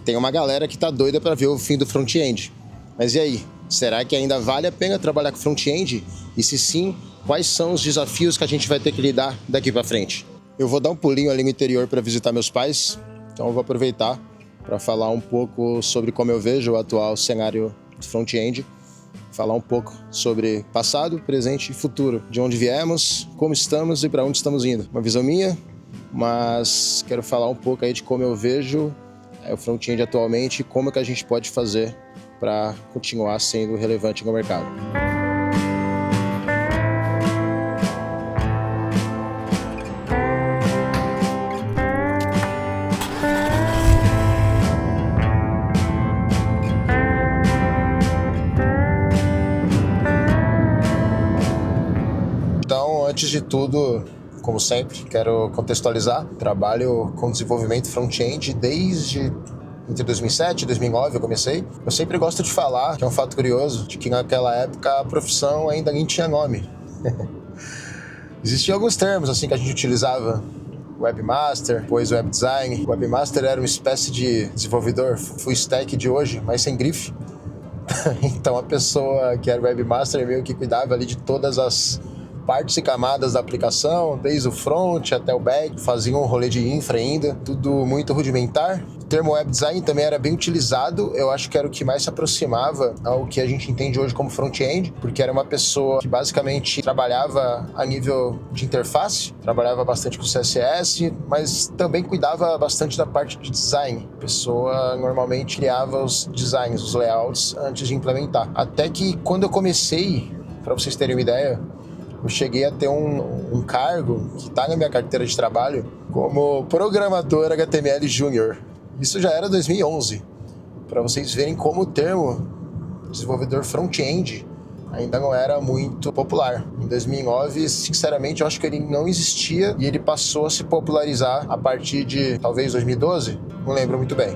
Tem uma galera que tá doida para ver o fim do front-end. Mas e aí? Será que ainda vale a pena trabalhar com front-end? E se sim, quais são os desafios que a gente vai ter que lidar daqui para frente? Eu vou dar um pulinho ali no interior para visitar meus pais, então eu vou aproveitar para falar um pouco sobre como eu vejo o atual cenário do front-end, falar um pouco sobre passado, presente e futuro, de onde viemos, como estamos e para onde estamos indo. Uma visão minha, mas quero falar um pouco aí de como eu vejo o front-end atualmente e como que a gente pode fazer para continuar sendo relevante no mercado. Então, antes de tudo, como sempre, quero contextualizar. Trabalho com desenvolvimento front-end desde entre 2007 e 2009 eu comecei. Eu sempre gosto de falar, que é um fato curioso, de que naquela época a profissão ainda nem tinha nome. Existiam alguns termos assim que a gente utilizava. Webmaster, depois web design. O webmaster era uma espécie de desenvolvedor full stack de hoje, mas sem grife. Então a pessoa que era webmaster meio que cuidava ali de todas as partes e camadas da aplicação, desde o front até o back, fazia um rolê de infra ainda, tudo muito rudimentar. O termo web design também era bem utilizado, eu acho que era o que mais se aproximava ao que a gente entende hoje como front-end, porque era uma pessoa que basicamente trabalhava a nível de interface, trabalhava bastante com CSS, mas também cuidava bastante da parte de design. A pessoa normalmente criava os designs, os layouts, antes de implementar. Até que quando eu comecei, para vocês terem uma ideia, eu cheguei a ter um cargo que está na minha carteira de trabalho como programador HTML Júnior. Isso já era 2011, para vocês verem como o termo desenvolvedor front-end ainda não era muito popular. Em 2009, sinceramente, eu acho que ele não existia e ele passou a se popularizar a partir de talvez 2012, não lembro muito bem.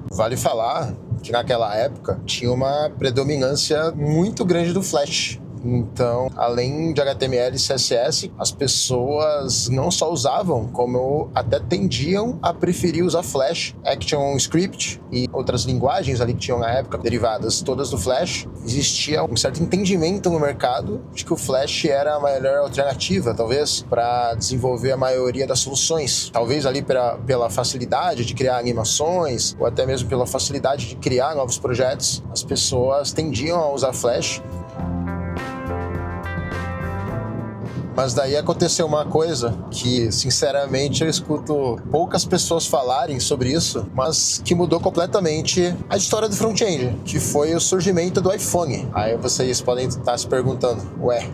Vale falar que naquela época tinha uma predominância muito grande do Flash. Então, além de HTML e CSS, as pessoas não só usavam, como até tendiam a preferir usar Flash, ActionScript e outras linguagens ali que tinham na época, derivadas todas do Flash. Existia um certo entendimento no mercado de que o Flash era a melhor alternativa, talvez, para desenvolver a maioria das soluções. Talvez ali pela facilidade de criar animações, ou até mesmo pela facilidade de criar novos projetos, as pessoas tendiam a usar Flash. Mas daí aconteceu uma coisa que, sinceramente, eu escuto poucas pessoas falarem sobre isso, mas que mudou completamente a história do front-end, que foi o surgimento do iPhone. Aí vocês podem estar se perguntando,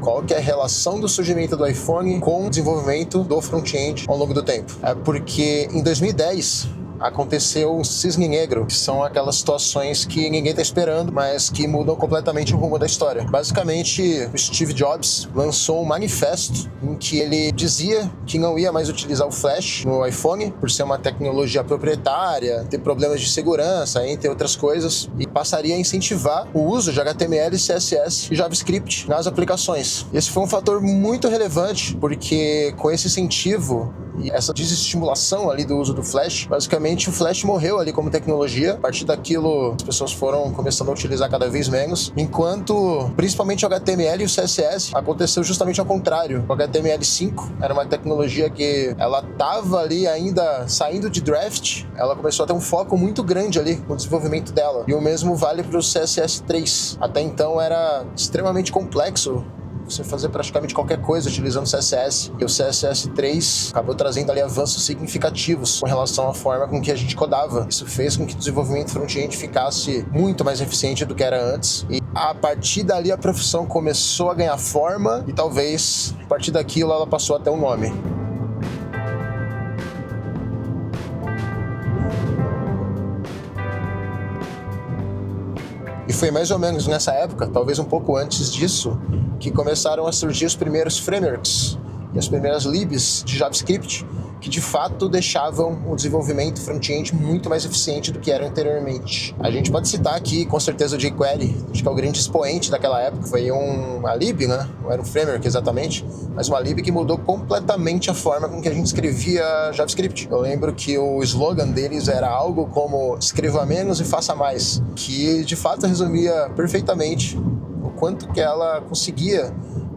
qual que é a relação do surgimento do iPhone com o desenvolvimento do front-end ao longo do tempo? É porque em 2010... aconteceu um cisne negro, que são aquelas situações que ninguém está esperando, mas que mudam completamente o rumo da história. Basicamente, o Steve Jobs lançou um manifesto em que ele dizia que não ia mais utilizar o Flash no iPhone, por ser uma tecnologia proprietária, ter problemas de segurança, entre outras coisas, e passaria a incentivar o uso de HTML, CSS e JavaScript nas aplicações. Esse foi um fator muito relevante, porque com esse incentivo e essa desestimulação ali do uso do Flash, basicamente o Flash morreu ali como tecnologia. A partir daquilo, as pessoas foram começando a utilizar cada vez menos, enquanto principalmente o HTML e o CSS aconteceu justamente ao contrário. O HTML5 era uma tecnologia que ela estava ali ainda saindo de draft, ela começou a ter um foco muito grande ali no desenvolvimento dela. E o mesmo vale para o CSS3. Até então era extremamente complexo você fazer praticamente qualquer coisa utilizando CSS, e o CSS3 acabou trazendo ali avanços significativos com relação à forma com que a gente codava. Isso fez com que o desenvolvimento front-end ficasse muito mais eficiente do que era antes, e a partir dali a profissão começou a ganhar forma, e talvez a partir daquilo ela passou a ter um nome. E foi mais ou menos nessa época, talvez um pouco antes disso, que começaram a surgir os primeiros frameworks e as primeiras libs de JavaScript, que de fato deixavam o desenvolvimento front-end muito mais eficiente do que era anteriormente. A gente pode citar aqui, com certeza, o jQuery, acho que é o grande expoente daquela época. Foi uma lib, né? Não era um framework exatamente, mas uma lib que mudou completamente a forma com que a gente escrevia JavaScript. Eu lembro que o slogan deles era algo como escreva menos e faça mais, que de fato resumia perfeitamente o quanto que ela conseguia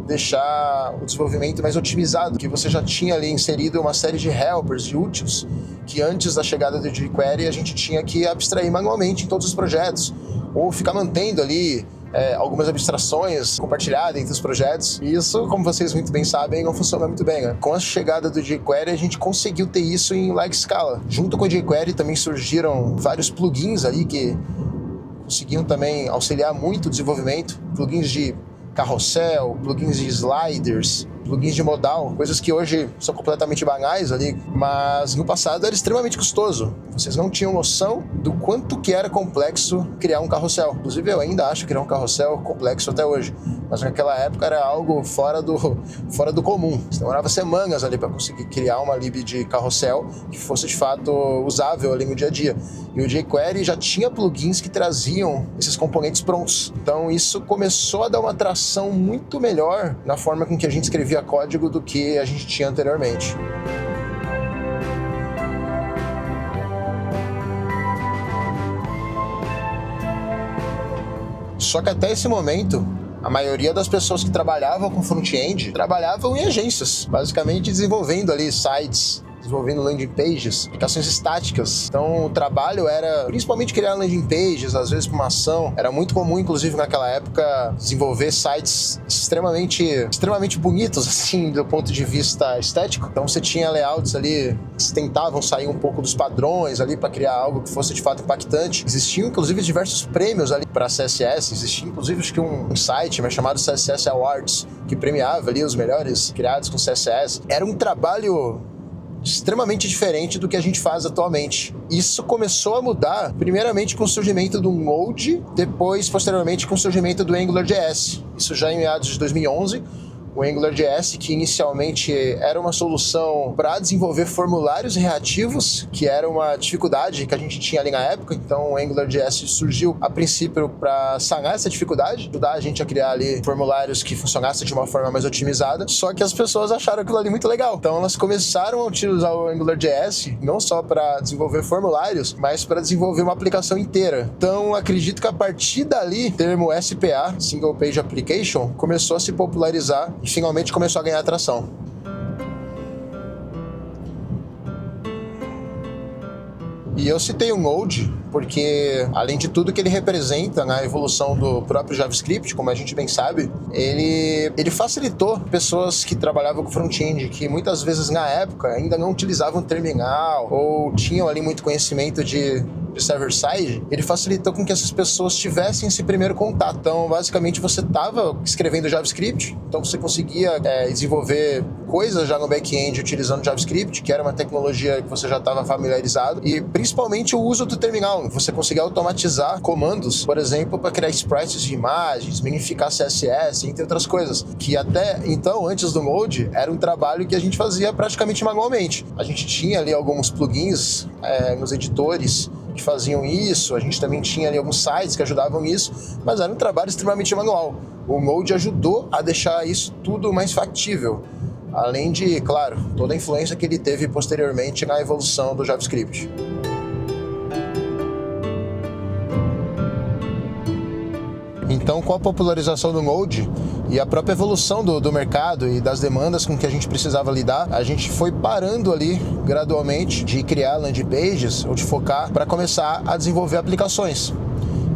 deixar o desenvolvimento mais otimizado, que você já tinha ali inserido uma série de helpers, de úteis, que antes da chegada do jQuery a gente tinha que abstrair manualmente em todos os projetos, ou ficar mantendo ali algumas abstrações compartilhadas entre os projetos. E isso, como vocês muito bem sabem, não funciona muito bem, né? Com a chegada do jQuery, a gente conseguiu ter isso em larga escala. Junto com o jQuery também surgiram vários plugins ali que conseguiam também auxiliar muito o desenvolvimento, plugins de carrossel, plugins de sliders, plugins de modal, coisas que hoje são completamente banais ali, mas no passado era extremamente custoso. Vocês não tinham noção do quanto que era complexo criar um carrossel. Inclusive eu ainda acho criar um carrossel complexo até hoje, mas naquela época era algo fora do comum. Você demorava semanas ali para conseguir criar uma lib de carrossel que fosse de fato usável ali no dia a dia. E o jQuery já tinha plugins que traziam esses componentes prontos. Então isso começou a dar uma tração muito melhor na forma com que a gente escrevia código do que a gente tinha anteriormente. Só que até esse momento, a maioria das pessoas que trabalhavam com front-end trabalhavam em agências, basicamente desenvolvendo ali sites, desenvolvendo landing pages, aplicações estáticas. Então o trabalho era principalmente criar landing pages, às vezes para uma ação. Era muito comum, inclusive naquela época, desenvolver sites extremamente bonitos, assim, do ponto de vista estético. Então você tinha layouts ali que tentavam sair um pouco dos padrões ali para criar algo que fosse de fato impactante. Existiam inclusive diversos prêmios ali para CSS. Existia inclusive acho que um site chamado CSS Awards que premiava ali os melhores criados com CSS. Era um trabalho extremamente diferente do que a gente faz atualmente. Isso começou a mudar, primeiramente com o surgimento do Node, depois, posteriormente, com o surgimento do AngularJS. Isso já em meados de 2011. O AngularJS, que inicialmente era uma solução para desenvolver formulários reativos, que era uma dificuldade que a gente tinha ali na época. Então o AngularJS surgiu a princípio para sanar essa dificuldade, ajudar a gente a criar ali formulários que funcionassem de uma forma mais otimizada. Só que as pessoas acharam aquilo ali muito legal. Então elas começaram a utilizar o AngularJS não só para desenvolver formulários, mas para desenvolver uma aplicação inteira. Então acredito que a partir dali, o termo SPA, Single Page Application, começou a se popularizar e finalmente começou a ganhar atração. E eu citei o Node porque, além de tudo que ele representa na evolução do próprio JavaScript, como a gente bem sabe, ele facilitou pessoas que trabalhavam com front-end, que muitas vezes na época ainda não utilizavam terminal ou tinham ali muito conhecimento de server-side. Ele facilitou com que essas pessoas tivessem esse primeiro contato. Então, basicamente, você estava escrevendo JavaScript, então você conseguia desenvolver coisas já no back-end utilizando JavaScript, que era uma tecnologia que você já estava familiarizado, e principalmente o uso do terminal. Você conseguia automatizar comandos, por exemplo, para criar sprites de imagens, minificar CSS, entre outras coisas, que até então, antes do Node, era um trabalho que a gente fazia praticamente manualmente. A gente tinha ali alguns plugins nos editores que faziam isso, a gente também tinha ali alguns sites que ajudavam nisso, mas era um trabalho extremamente manual. O Node ajudou a deixar isso tudo mais factível, além de, claro, toda a influência que ele teve posteriormente na evolução do JavaScript. Então, com a popularização do Node e a própria evolução do mercado e das demandas com que a gente precisava lidar, a gente foi parando ali gradualmente de criar landing pages ou de focar para começar a desenvolver aplicações.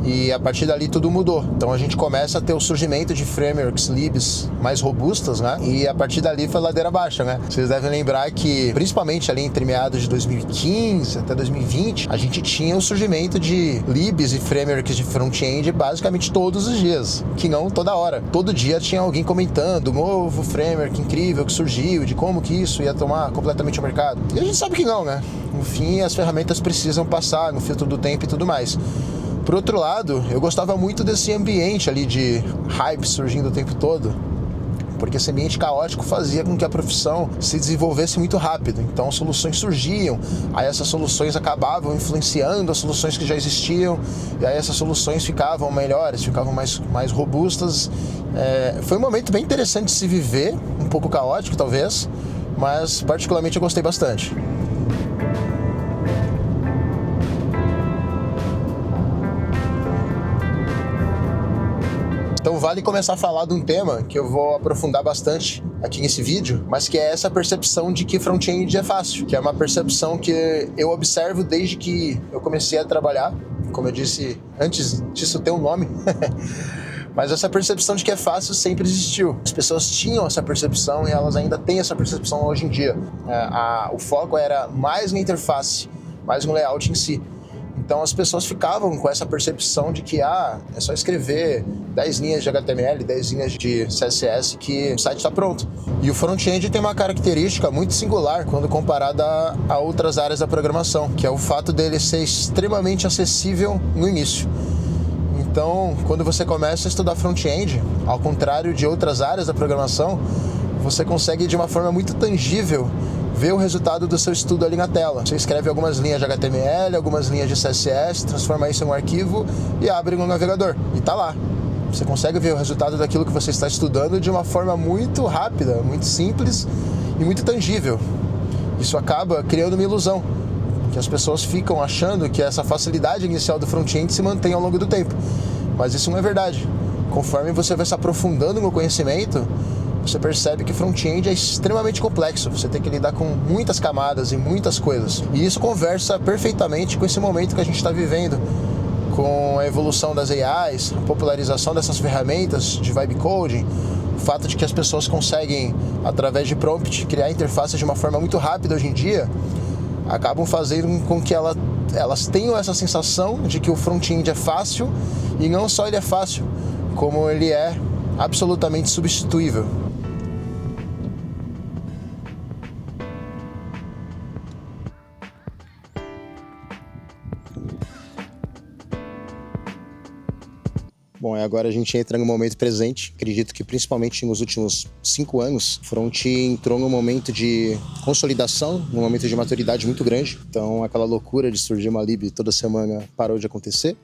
E a partir dali tudo mudou. Então a gente começa a ter o surgimento de frameworks, libs mais robustas, né? E a partir dali foi ladeira abaixo, né? Vocês devem lembrar que, principalmente ali entre meados de 2015 até 2020, a gente tinha o surgimento de libs e frameworks de front-end basicamente todos os dias, que não toda hora. Todo dia tinha alguém comentando um novo framework incrível que surgiu, de como que isso ia tomar completamente o mercado. E a gente sabe que não, né? No fim, as ferramentas precisam passar no filtro do tempo e tudo mais. Por outro lado, eu gostava muito desse ambiente ali de hype surgindo o tempo todo, porque esse ambiente caótico fazia com que a profissão se desenvolvesse muito rápido. Então soluções surgiam, aí essas soluções acabavam influenciando as soluções que já existiam, e aí essas soluções ficavam melhores, ficavam mais robustas. Foi um momento bem interessante de se viver, um pouco caótico talvez, mas particularmente eu gostei bastante. Então vale começar a falar de um tema que eu vou aprofundar bastante aqui nesse vídeo, mas que é essa percepção de que front-end é fácil, que é uma percepção que eu observo desde que eu comecei a trabalhar, como eu disse, antes disso ter um nome, mas essa percepção de que é fácil sempre existiu. As pessoas tinham essa percepção e elas ainda têm essa percepção hoje em dia. O foco era mais na interface, mais no layout em si. Então as pessoas ficavam com essa percepção de que é só escrever 10 linhas de HTML, 10 linhas de CSS que o site está pronto. E o front-end tem uma característica muito singular quando comparada a outras áreas da programação, que é o fato dele ser extremamente acessível no início. Então, quando você começa a estudar front-end, ao contrário de outras áreas da programação, você consegue de uma forma muito tangível ver o resultado do seu estudo ali na tela. Você escreve algumas linhas de HTML, algumas linhas de CSS, transforma isso em um arquivo e abre no navegador. E tá lá. Você consegue ver o resultado daquilo que você está estudando de uma forma muito rápida, muito simples e muito tangível. Isso acaba criando uma ilusão, que as pessoas ficam achando que essa facilidade inicial do front-end se mantém ao longo do tempo. Mas isso não é verdade. Conforme você vai se aprofundando no conhecimento, você percebe que front-end é extremamente complexo. Você tem que lidar com muitas camadas e muitas coisas. E isso conversa perfeitamente com esse momento que a gente está vivendo, com a evolução das AIs, a popularização dessas ferramentas de vibe coding, o fato de que as pessoas conseguem, através de prompt, criar interfaces de uma forma muito rápida hoje em dia, acabam fazendo com que elas tenham essa sensação de que o front-end é fácil, e não só ele é fácil, como ele é absolutamente substituível. Bom, agora a gente entra no momento presente. Acredito que principalmente nos últimos 5 anos, o front entrou num momento de consolidação, num momento de maturidade muito grande. Então aquela loucura de surgir uma lib toda semana parou de acontecer.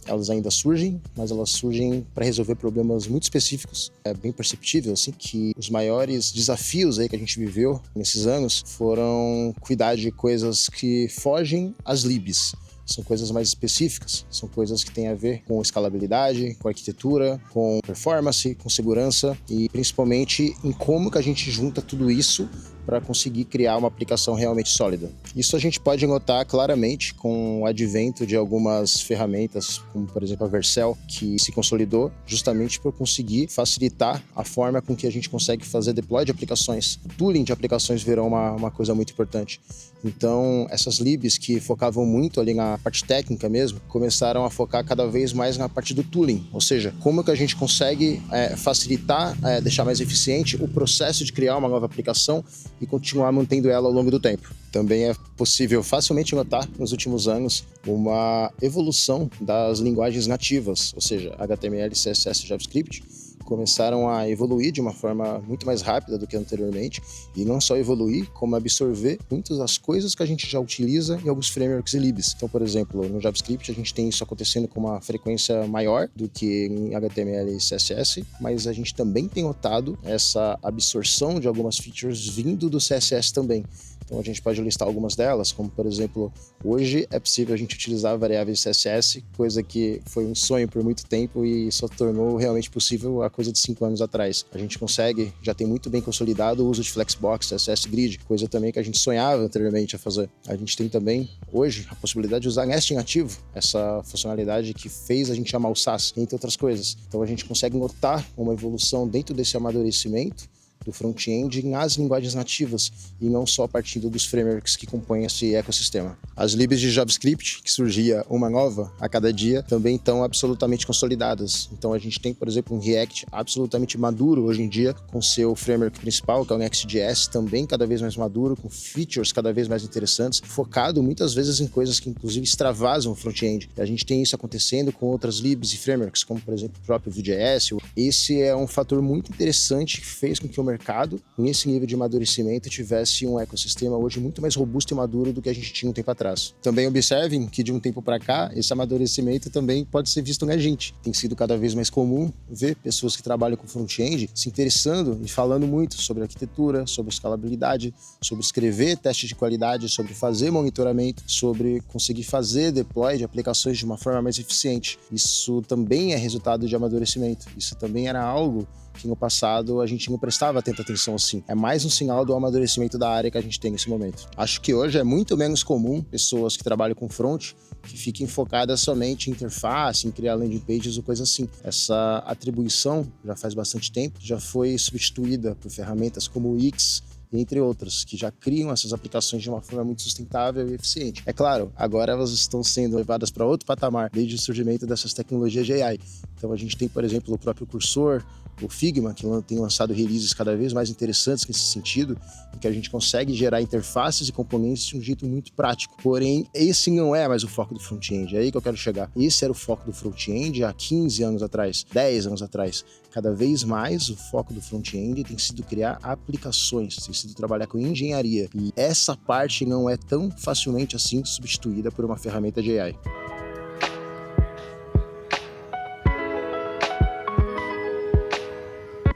Elas ainda surgem, mas elas surgem para resolver problemas muito específicos. É bem perceptível assim, que os maiores desafios aí que a gente viveu nesses anos foram cuidar de coisas que fogem às libs. São coisas mais específicas, são coisas que têm a ver com escalabilidade, com arquitetura, com performance, com segurança e principalmente em como que a gente junta tudo isso para conseguir criar uma aplicação realmente sólida. Isso a gente pode notar claramente com o advento de algumas ferramentas, como por exemplo a Vercel, que se consolidou justamente por conseguir facilitar a forma com que a gente consegue fazer deploy de aplicações. O tooling de aplicações virou uma coisa muito importante. Então, essas libs que focavam muito ali na parte técnica mesmo, começaram a focar cada vez mais na parte do tooling, ou seja, como que a gente consegue facilitar, deixar mais eficiente o processo de criar uma nova aplicação e continuar mantendo ela ao longo do tempo. Também é possível facilmente notar nos últimos anos uma evolução das linguagens nativas, ou seja, HTML, CSS e JavaScript, começaram a evoluir de uma forma muito mais rápida do que anteriormente, e não só evoluir, como absorver muitas das coisas que a gente já utiliza em alguns frameworks e libs. Então, por exemplo, no JavaScript a gente tem isso acontecendo com uma frequência maior do que em HTML e CSS, mas a gente também tem notado essa absorção de algumas features vindo do CSS também. Então a gente pode listar algumas delas, como por exemplo, hoje é possível a gente utilizar variáveis CSS, coisa que foi um sonho por muito tempo e só tornou realmente possível há coisa de 5 anos atrás. A gente consegue, já tem muito bem consolidado o uso de Flexbox, CSS Grid, coisa também que a gente sonhava anteriormente a fazer. A gente tem também, hoje, a possibilidade de usar nesting ativo, essa funcionalidade que fez a gente chamar o SAS, entre outras coisas. Então a gente consegue notar uma evolução dentro desse amadurecimento do front-end nas linguagens nativas e não só partindo dos frameworks que compõem esse ecossistema. As libs de JavaScript, que surgia uma nova a cada dia, também estão absolutamente consolidadas. Então a gente tem, por exemplo, um React absolutamente maduro hoje em dia, com seu framework principal, que é o Next.js, também cada vez mais maduro, com features cada vez mais interessantes, focado muitas vezes em coisas que inclusive extravasam o front-end. A gente tem isso acontecendo com outras libs e frameworks, como por exemplo o próprio Vue.js. Esse é um fator muito interessante que fez com que o mercado, nesse nível de amadurecimento, tivesse um ecossistema hoje muito mais robusto e maduro do que a gente tinha um tempo atrás. Também observem que de um tempo para cá, esse amadurecimento também pode ser visto na gente. Tem sido cada vez mais comum ver pessoas que trabalham com front-end se interessando e falando muito sobre arquitetura, sobre escalabilidade, sobre escrever testes de qualidade, sobre fazer monitoramento, sobre conseguir fazer deploy de aplicações de uma forma mais eficiente. Isso também é resultado de amadurecimento. Isso também era algo que no passado a gente não prestava tanta atenção assim. É mais um sinal do amadurecimento da área que a gente tem nesse momento. Acho que hoje é muito menos comum pessoas que trabalham com front que fiquem focadas somente em interface, em criar landing pages ou coisa assim. Essa atribuição já faz bastante tempo, já foi substituída por ferramentas como o Wix, entre outras, que já criam essas aplicações de uma forma muito sustentável e eficiente. É claro, agora elas estão sendo levadas para outro patamar, desde o surgimento dessas tecnologias de AI. Então a gente tem, por exemplo, o próprio Cursor, o Figma, que tem lançado releases cada vez mais interessantes nesse sentido, em que a gente consegue gerar interfaces e componentes de um jeito muito prático. Porém, esse não é mais o foco do front-end, é aí que eu quero chegar. Esse era o foco do front-end há 15 anos atrás, 10 anos atrás. Cada vez mais o foco do front-end tem sido criar aplicações, tem sido trabalhar com engenharia. E essa parte não é tão facilmente assim substituída por uma ferramenta de AI.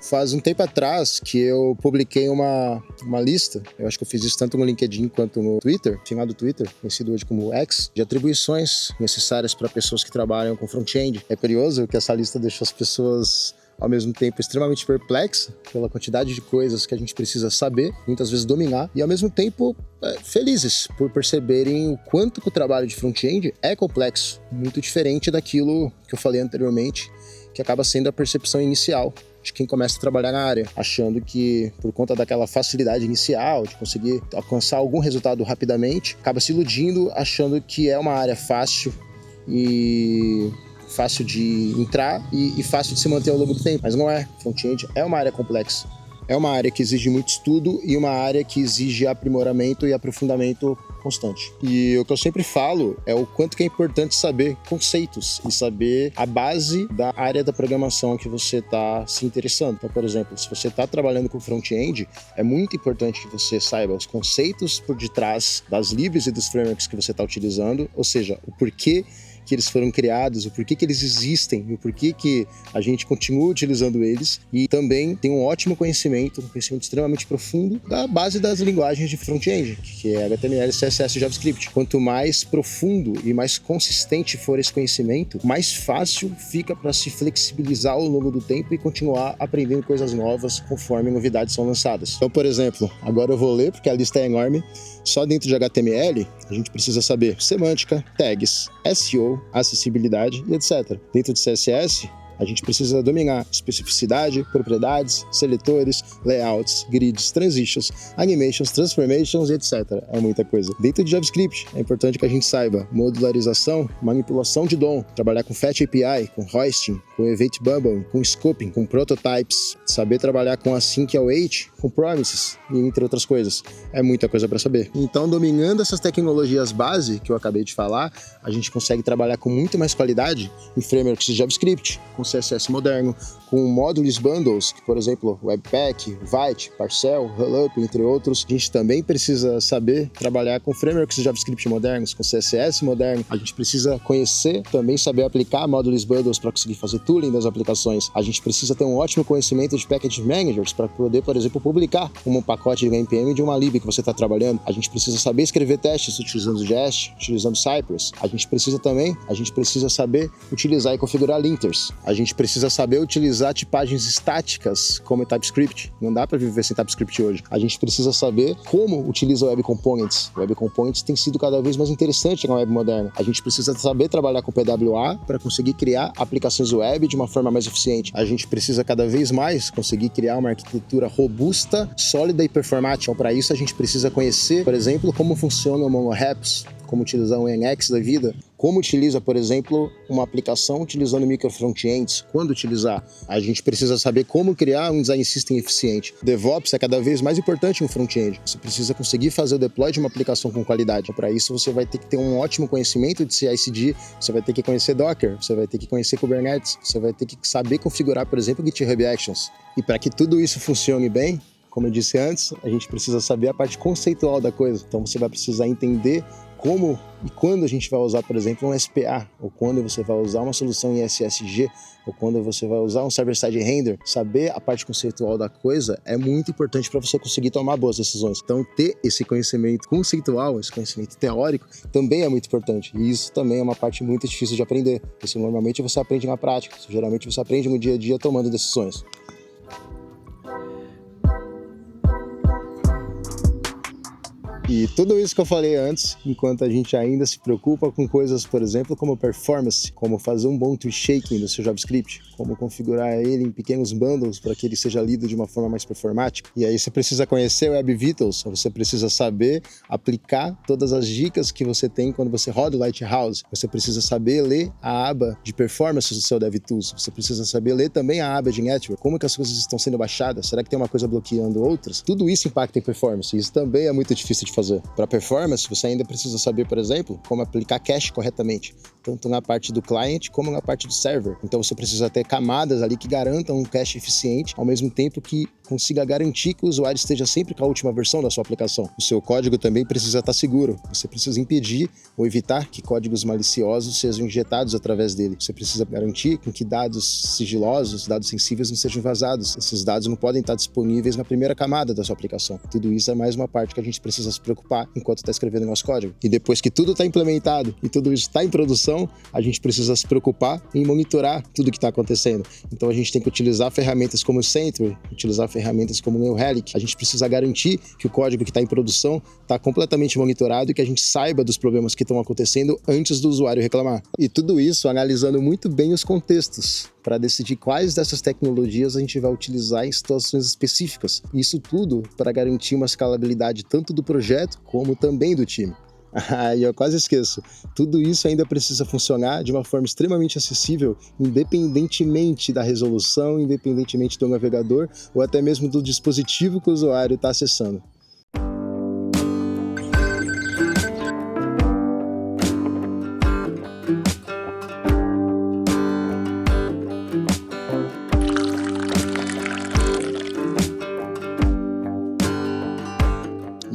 Faz um tempo atrás que eu publiquei uma lista, eu acho que eu fiz isso tanto no LinkedIn quanto no Twitter, chamado Twitter, conhecido hoje como X, de atribuições necessárias para pessoas que trabalham com front-end. É curioso que essa lista deixou as pessoas ao mesmo tempo extremamente perplexa pela quantidade de coisas que a gente precisa saber, muitas vezes dominar, e ao mesmo tempo felizes por perceberem o quanto que o trabalho de front-end é complexo, muito diferente daquilo que eu falei anteriormente, que acaba sendo a percepção inicial de quem começa a trabalhar na área, achando que por conta daquela facilidade inicial de conseguir alcançar algum resultado rapidamente, acaba se iludindo achando que é uma área fácil e fácil de entrar e fácil de se manter ao longo do tempo, mas não é. Front-end é uma área complexa. É uma área que exige muito estudo e uma área que exige aprimoramento e aprofundamento constante. E o que eu sempre falo é o quanto que é importante saber conceitos e saber a base da área da programação que você está se interessando. Então, por exemplo, se você está trabalhando com front-end, é muito importante que você saiba os conceitos por detrás das libs e dos frameworks que você está utilizando, ou seja, o porquê que eles foram criados, o porquê que eles existem e o porquê que a gente continua utilizando eles, e também tem um ótimo conhecimento, um conhecimento extremamente profundo da base das linguagens de front-end, que é HTML, CSS e JavaScript. Quanto mais profundo e mais consistente for esse conhecimento, mais fácil fica para se flexibilizar ao longo do tempo e continuar aprendendo coisas novas conforme novidades são lançadas. Então, por exemplo, agora eu vou ler porque a lista é enorme. Só dentro de HTML, a gente precisa saber semântica, tags, SEO, acessibilidade e etc. Dentro de CSS, a gente precisa dominar especificidade, propriedades, seletores, layouts, grids, transitions, animations, transformations e etc. É muita coisa. Dentro de JavaScript, é importante que a gente saiba modularização, manipulação de DOM, trabalhar com Fetch API, com hoisting, com Event Bundle, com scoping, com prototypes, saber trabalhar com async await, com promises e entre outras coisas. É muita coisa para saber. Então, dominando essas tecnologias base que eu acabei de falar, a gente consegue trabalhar com muito mais qualidade em frameworks de JavaScript, com CSS moderno, com módulos bundles, que, por exemplo, Webpack, Vite, Parcel, Rollup, entre outros. A gente também precisa saber trabalhar com frameworks de JavaScript modernos, com CSS moderno. A gente precisa conhecer, também saber aplicar módulos bundles para conseguir fazer tooling das aplicações. A gente precisa ter um ótimo conhecimento de package managers para poder, por exemplo, publicar um pacote de NPM de uma lib que você está trabalhando. A gente precisa saber escrever testes utilizando Jest, utilizando Cypress. A gente precisa saber utilizar e configurar linters. A gente precisa saber utilizar tipagens estáticas como TypeScript. Não dá para viver sem TypeScript hoje. A gente precisa saber como utiliza Web Components. Web Components tem sido cada vez mais interessante na web moderna. A gente precisa saber trabalhar com PWA para conseguir criar aplicações web de uma forma mais eficiente. A gente precisa cada vez mais conseguir criar uma arquitetura robusta, sólida e performática. Então, para isso, a gente precisa conhecer, por exemplo, como funciona o MongoRaps, como utilizar um NX da vida, como utiliza, por exemplo, uma aplicação utilizando micro frontends, quando utilizar. A gente precisa saber como criar um design system eficiente. DevOps é cada vez mais importante no front-end. Você precisa conseguir fazer o deploy de uma aplicação com qualidade. Para isso, você vai ter que ter um ótimo conhecimento de CI/CD, você vai ter que conhecer Docker, você vai ter que conhecer Kubernetes, você vai ter que saber configurar, por exemplo, GitHub Actions. E para que tudo isso funcione bem, como eu disse antes, a gente precisa saber a parte conceitual da coisa. Então, você vai precisar entender como e quando a gente vai usar, por exemplo, um SPA, ou quando você vai usar uma solução em SSG, ou quando você vai usar um server-side render. Saber a parte conceitual da coisa é muito importante para você conseguir tomar boas decisões. Então, ter esse conhecimento conceitual, esse conhecimento teórico, também é muito importante. E isso também é uma parte muito difícil de aprender. Isso normalmente você aprende na prática, isso geralmente você aprende no dia a dia tomando decisões. E tudo isso que eu falei antes, enquanto a gente ainda se preocupa com coisas, por exemplo, como performance, como fazer um bom tree shaking do seu JavaScript, como configurar ele em pequenos bundles para que ele seja lido de uma forma mais performática. E aí você precisa conhecer o Web Vitals, você precisa saber aplicar todas as dicas que você tem quando você roda o Lighthouse. Você precisa saber ler a aba de performance do seu DevTools. Você precisa saber ler também a aba de network, como que as coisas estão sendo baixadas, será que tem uma coisa bloqueando outras? Tudo isso impacta em performance, isso também é muito difícil de fazer. Para performance, você ainda precisa saber, por exemplo, como aplicar cache corretamente, tanto na parte do client como na parte do server. Então você precisa ter camadas ali que garantam um cache eficiente, ao mesmo tempo que consiga garantir que o usuário esteja sempre com a última versão da sua aplicação. O seu código também precisa estar seguro. Você precisa impedir ou evitar que códigos maliciosos sejam injetados através dele. Você precisa garantir que dados sigilosos, dados sensíveis não sejam vazados. Esses dados não podem estar disponíveis na primeira camada da sua aplicação. Tudo isso é mais uma parte que a gente precisa se preocupar enquanto está escrevendo nosso código. E depois que tudo está implementado e tudo isso está em produção, a gente precisa se preocupar em monitorar tudo que está acontecendo. Então a gente tem que utilizar ferramentas como o Sentry, utilizar ferramentas como o New Relic. A gente precisa garantir que o código que está em produção está completamente monitorado e que a gente saiba dos problemas que estão acontecendo antes do usuário reclamar. E tudo isso analisando muito bem os contextos, para decidir quais dessas tecnologias a gente vai utilizar em situações específicas. Isso tudo para garantir uma escalabilidade tanto do projeto como também do time. E eu quase esqueço, tudo isso ainda precisa funcionar de uma forma extremamente acessível, independentemente da resolução, independentemente do navegador ou até mesmo do dispositivo que o usuário está acessando.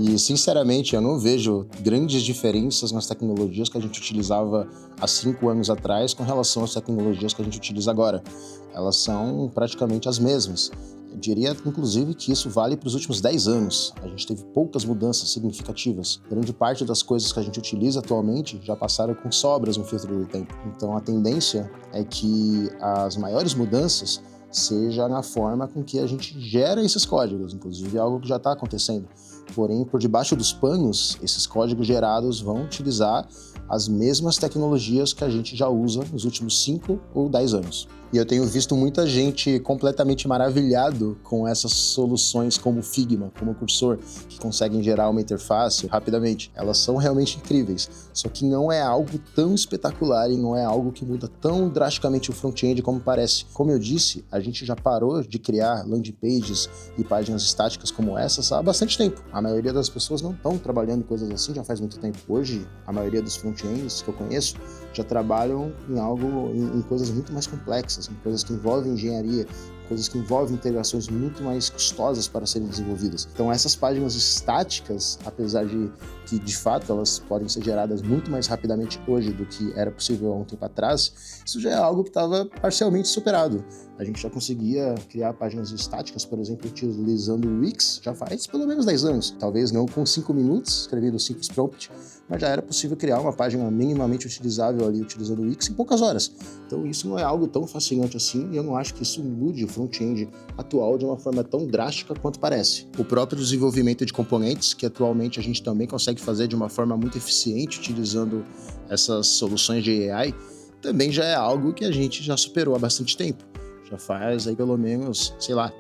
E, sinceramente, eu não vejo grandes diferenças nas tecnologias que a gente utilizava há 5 anos atrás com relação às tecnologias que a gente utiliza agora. Elas são praticamente as mesmas. Eu diria, inclusive, que isso vale para os últimos 10 anos. A gente teve poucas mudanças significativas. Grande parte das coisas que a gente utiliza atualmente já passaram com sobras no filtro do tempo. Então, a tendência é que as maiores mudanças seja na forma com que a gente gera esses códigos, inclusive algo que já está acontecendo. Porém, por debaixo dos panos, esses códigos gerados vão utilizar as mesmas tecnologias que a gente já usa nos últimos 5 ou 10 anos. E eu tenho visto muita gente completamente maravilhado com essas soluções como Figma, como Cursor, que conseguem gerar uma interface rapidamente. Elas são realmente incríveis, só que não é algo tão espetacular e não é algo que muda tão drasticamente o front-end como parece. Como eu disse, a gente já parou de criar landing pages e páginas estáticas como essas há bastante tempo. A maioria das pessoas não estão trabalhando em coisas assim já faz muito tempo. Hoje, a maioria dos front-ends que eu conheço já trabalham em coisas muito mais complexas, em coisas que envolvem engenharia, coisas que envolvem integrações muito mais custosas para serem desenvolvidas. Então essas páginas estáticas, apesar de que de fato elas podem ser geradas muito mais rapidamente hoje do que era possível há um tempo atrás, isso já é algo que estava parcialmente superado. A gente já conseguia criar páginas estáticas, por exemplo, utilizando o Wix já faz pelo menos 10 anos. Talvez não com 5 minutos, escrevendo o simples prompt, mas já era possível criar uma página minimamente utilizável ali utilizando o Wix em poucas horas. Então isso não é algo tão fascinante assim, e eu não acho que isso mude o front-end atual de uma forma tão drástica quanto parece. O próprio desenvolvimento de componentes, que atualmente a gente também consegue fazer de uma forma muito eficiente utilizando essas soluções de AI, também já é algo que a gente já superou há bastante tempo. Já faz aí pelo menos,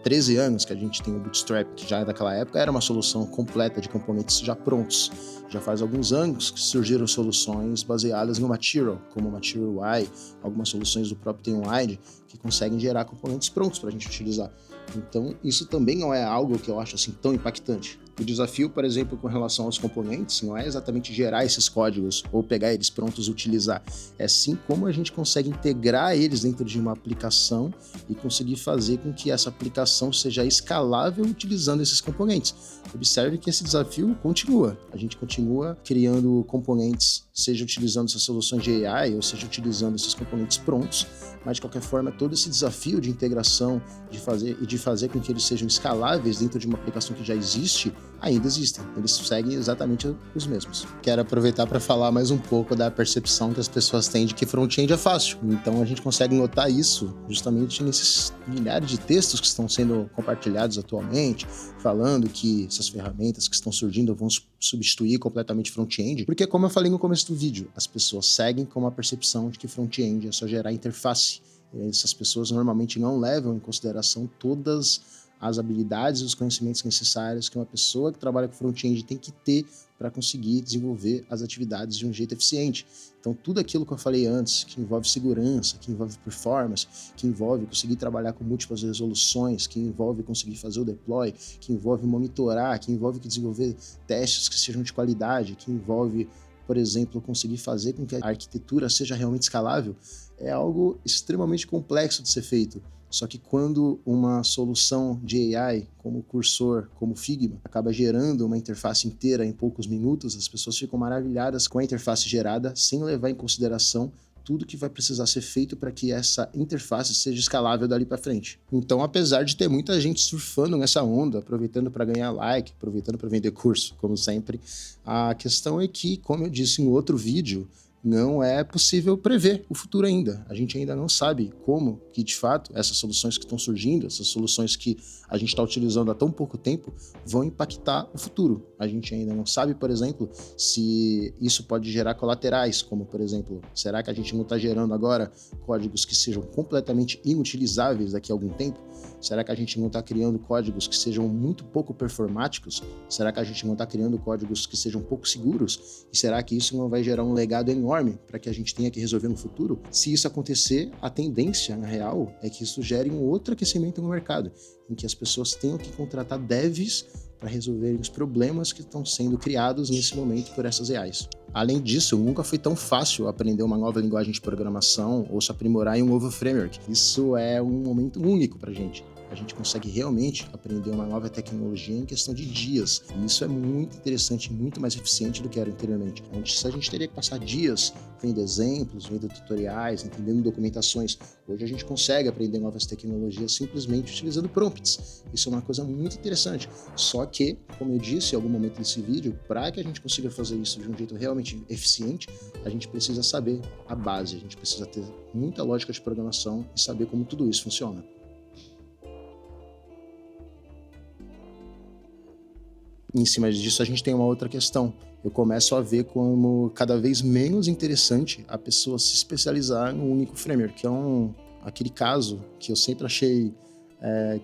13 anos que a gente tem o Bootstrap, que já daquela época era uma solução completa de componentes já prontos. Já faz alguns anos que surgiram soluções baseadas no Material, como o Material UI, algumas soluções do próprio Tailwind, que conseguem gerar componentes prontos para a gente utilizar. Então, isso também não é algo que eu acho assim tão impactante. O desafio, por exemplo, com relação aos componentes, não é exatamente gerar esses códigos ou pegar eles prontos e utilizar, é sim como a gente consegue integrar eles dentro de uma aplicação e conseguir fazer com que essa aplicação seja escalável utilizando esses componentes. Observe que esse desafio continua. A gente continua criando componentes, seja utilizando essas soluções de AI ou seja utilizando esses componentes prontos, mas de qualquer forma todo esse desafio de integração de fazer com que eles sejam escaláveis dentro de uma aplicação que já existe, ainda existem. Eles seguem exatamente os mesmos. Quero aproveitar para falar mais um pouco da percepção que as pessoas têm de que front-end é fácil. Então a gente consegue notar isso justamente nesses milhares de textos que estão sendo compartilhados atualmente, falando que essas ferramentas que estão surgindo vão substituir completamente front-end, porque como eu falei no começo do vídeo, as pessoas seguem com a percepção de que front-end é só gerar interface. E essas pessoas normalmente não levam em consideração todas as habilidades e os conhecimentos necessários que uma pessoa que trabalha com front-end tem que ter para conseguir desenvolver as atividades de um jeito eficiente. Então, tudo aquilo que eu falei antes, que envolve segurança, que envolve performance, que envolve conseguir trabalhar com múltiplas resoluções, que envolve conseguir fazer o deploy, que envolve monitorar, que envolve desenvolver testes que sejam de qualidade, que envolve, por exemplo, conseguir fazer com que a arquitetura seja realmente escalável, é algo extremamente complexo de ser feito. Só que quando uma solução de AI, como o Cursor, como o Figma, acaba gerando uma interface inteira em poucos minutos, as pessoas ficam maravilhadas com a interface gerada, sem levar em consideração tudo que vai precisar ser feito para que essa interface seja escalável dali para frente. Então, apesar de ter muita gente surfando nessa onda, aproveitando para ganhar like, aproveitando para vender curso, como sempre, a questão é que, como eu disse em outro vídeo, não é possível prever o futuro ainda. A gente ainda não sabe como que, de fato, essas soluções que estão surgindo, essas soluções que a gente está utilizando há tão pouco tempo, vão impactar o futuro. A gente ainda não sabe, por exemplo, se isso pode gerar colaterais, como, por exemplo, será que a gente não está gerando agora códigos que sejam completamente inutilizáveis daqui a algum tempo? Será que a gente não está criando códigos que sejam muito pouco performáticos? Será que a gente não está criando códigos que sejam pouco seguros? E será que isso não vai gerar um legado enorme para que a gente tenha que resolver no futuro? Se isso acontecer, a tendência, na real, é que isso gere um outro aquecimento no mercado, em que as pessoas tenham que contratar devs para resolverem os problemas que estão sendo criados nesse momento por essas AIs. Além disso, nunca foi tão fácil aprender uma nova linguagem de programação ou se aprimorar em um novo framework. Isso é um momento único para a gente. A gente consegue realmente aprender uma nova tecnologia em questão de dias. E isso é muito interessante, muito mais eficiente do que era anteriormente. Antes a gente teria que passar dias vendo exemplos, vendo tutoriais, entendendo documentações. Hoje a gente consegue aprender novas tecnologias simplesmente utilizando prompts. Isso é uma coisa muito interessante. Só que, como eu disse em algum momento desse vídeo, para que a gente consiga fazer isso de um jeito realmente eficiente, a gente precisa saber a base, a gente precisa ter muita lógica de programação e saber como tudo isso funciona. Em cima disso, a gente tem uma outra questão. Eu começo a ver como cada vez menos interessante a pessoa se especializar num único framework, que é aquele caso que eu sempre achei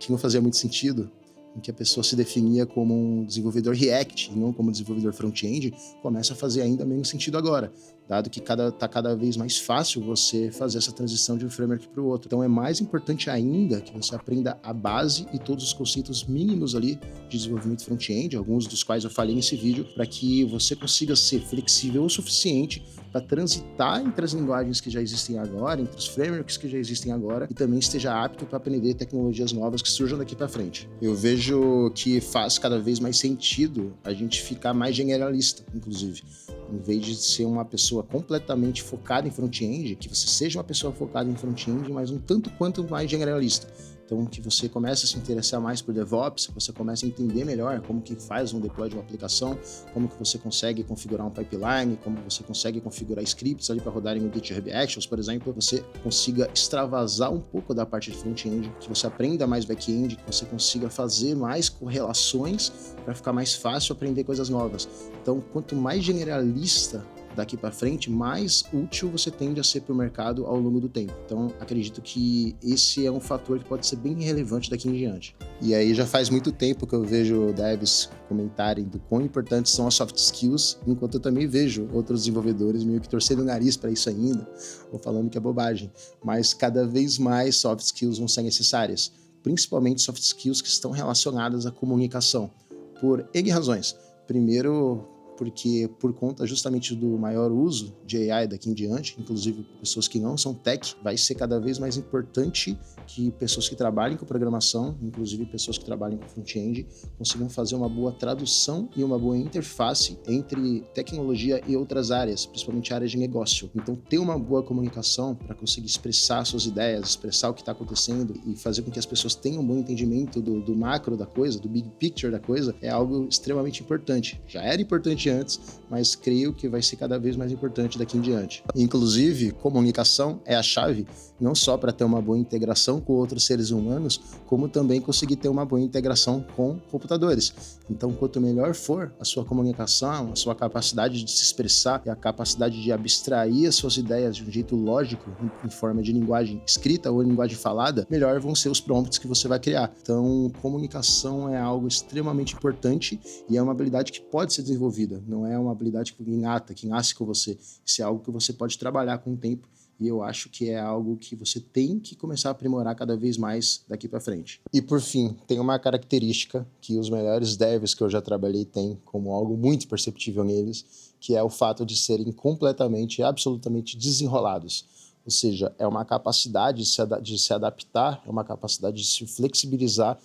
que não fazia muito sentido, em que a pessoa se definia como um desenvolvedor React e não como desenvolvedor front-end, começa a fazer ainda menos sentido agora, dado que tá cada vez mais fácil você fazer essa transição de um framework para o outro. Então é mais importante ainda que você aprenda a base e todos os conceitos mínimos ali de desenvolvimento front-end, alguns dos quais eu falei nesse vídeo, para que você consiga ser flexível o suficiente para transitar entre as linguagens que já existem agora, entre os frameworks que já existem agora, e também esteja apto para aprender tecnologias novas que surjam daqui para frente. Eu vejo que faz cada vez mais sentido a gente ficar mais generalista, inclusive. Em vez de ser uma pessoa completamente focada em front-end, que você seja uma pessoa focada em front-end, mas um tanto quanto mais generalista. Então, que você comece a se interessar mais por DevOps, que você comece a entender melhor como que faz um deploy de uma aplicação, como que você consegue configurar um pipeline, como você consegue configurar scripts ali para rodarem no GitHub Actions, por exemplo, você consiga extravasar um pouco da parte de front-end, que você aprenda mais back-end, que você consiga fazer mais correlações para ficar mais fácil aprender coisas novas. Então, quanto mais generalista daqui para frente, mais útil você tende a ser para o mercado ao longo do tempo. Então, acredito que esse é um fator que pode ser bem relevante daqui em diante. E aí já faz muito tempo que eu vejo devs comentarem do quão importantes são as soft skills, enquanto eu também vejo outros desenvolvedores meio que torcendo o nariz para isso ainda, ou falando que é bobagem. Mas cada vez mais soft skills vão ser necessárias, principalmente soft skills que estão relacionadas à comunicação, por N razões. Primeiro, porque por conta justamente do maior uso de AI daqui em diante, inclusive pessoas que não são tech, vai ser cada vez mais importante que pessoas que trabalhem com programação, inclusive pessoas que trabalhem com front-end, consigam fazer uma boa tradução e uma boa interface entre tecnologia e outras áreas, principalmente áreas de negócio. Então, ter uma boa comunicação para conseguir expressar suas ideias, expressar o que está acontecendo e fazer com que as pessoas tenham um bom entendimento do macro da coisa, do big picture da coisa, é algo extremamente importante. Já era importante antes, mas creio que vai ser cada vez mais importante daqui em diante. Inclusive, comunicação é a chave, não só para ter uma boa integração com outros seres humanos, como também conseguir ter uma boa integração com computadores. Então, quanto melhor for a sua comunicação, a sua capacidade de se expressar e a capacidade de abstrair as suas ideias de um jeito lógico, em forma de linguagem escrita ou linguagem falada, melhor vão ser os prompts que você vai criar. Então, comunicação é algo extremamente importante e é uma habilidade que pode ser desenvolvida. Não é uma habilidade que nasce com você. Isso é algo que você pode trabalhar com o tempo e eu acho que é algo que você tem que começar a aprimorar cada vez mais daqui para frente. E por fim, tem uma característica que os melhores devs que eu já trabalhei têm como algo muito perceptível neles, que é o fato de serem completamente, absolutamente desenrolados. Ou seja, é uma capacidade de se adaptar, é uma capacidade de se flexibilizar,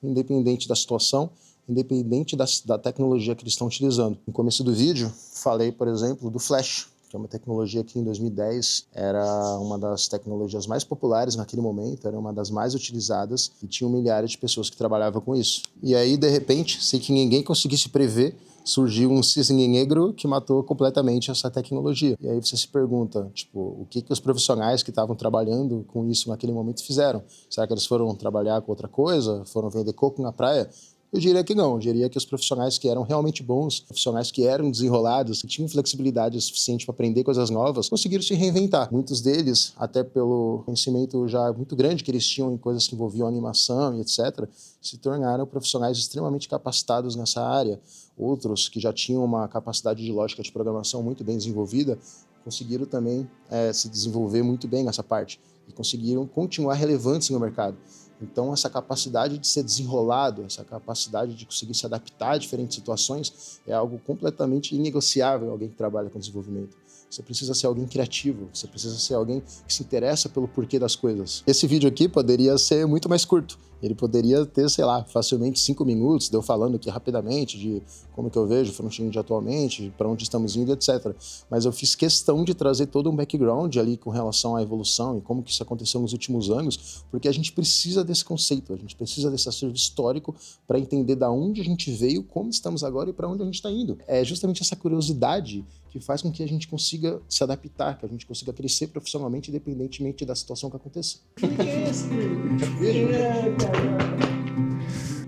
independente da situação, independente da tecnologia que eles estão utilizando. No começo do vídeo, falei, por exemplo, do Flash, que é uma tecnologia que em 2010 era uma das tecnologias mais populares naquele momento, era uma das mais utilizadas e tinham milhares de pessoas que trabalhavam com isso. E aí, de repente, sem que ninguém conseguisse prever, surgiu um cisne negro que matou completamente essa tecnologia. E aí você se pergunta, tipo, o que os profissionais que estavam trabalhando com isso naquele momento fizeram? Será que eles foram trabalhar com outra coisa? Foram vender coco na praia? Eu diria que não, eu diria que os profissionais que eram realmente bons, profissionais que eram desenrolados, que tinham flexibilidade suficiente para aprender coisas novas, conseguiram se reinventar. Muitos deles, até pelo conhecimento já muito grande que eles tinham em coisas que envolviam animação e etc., se tornaram profissionais extremamente capacitados nessa área. Outros que já tinham uma capacidade de lógica de programação muito bem desenvolvida, conseguiram também se desenvolver muito bem nessa parte e conseguiram continuar relevantes no mercado. Então, essa capacidade de ser desenrolado, essa capacidade de conseguir se adaptar a diferentes situações é algo completamente inegociável alguém que trabalha com desenvolvimento. Você precisa ser alguém criativo, você precisa ser alguém que se interessa pelo porquê das coisas. Esse vídeo aqui poderia ser muito mais curto. Ele poderia ter, sei lá, facilmente 5 minutos, de eu falando aqui rapidamente de como que eu vejo o front-end atualmente, para onde estamos indo, etc. Mas eu fiz questão de trazer todo um background ali com relação à evolução e como que isso aconteceu nos últimos anos, porque a gente precisa desse conceito, a gente precisa desse acervo histórico para entender da onde a gente veio, como estamos agora e para onde a gente está indo. É justamente essa curiosidade que faz com que a gente consiga se adaptar, que a gente consiga crescer profissionalmente, independentemente da situação que aconteça.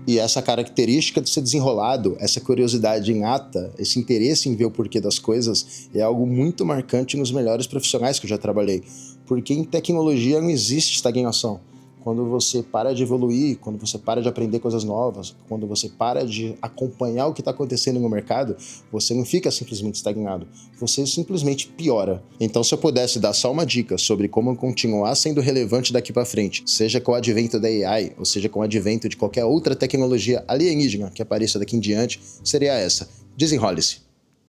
E essa característica de ser desenrolado, essa curiosidade inata, esse interesse em ver o porquê das coisas, é algo muito marcante nos melhores profissionais que eu já trabalhei. Porque em tecnologia não existe estagnação. Quando você para de evoluir, quando você para de aprender coisas novas, quando você para de acompanhar o que está acontecendo no mercado, você não fica simplesmente estagnado, você simplesmente piora. Então, se eu pudesse dar só uma dica sobre como continuar sendo relevante daqui para frente, seja com o advento da AI, ou seja com o advento de qualquer outra tecnologia alienígena que apareça daqui em diante, seria essa: desenrole-se.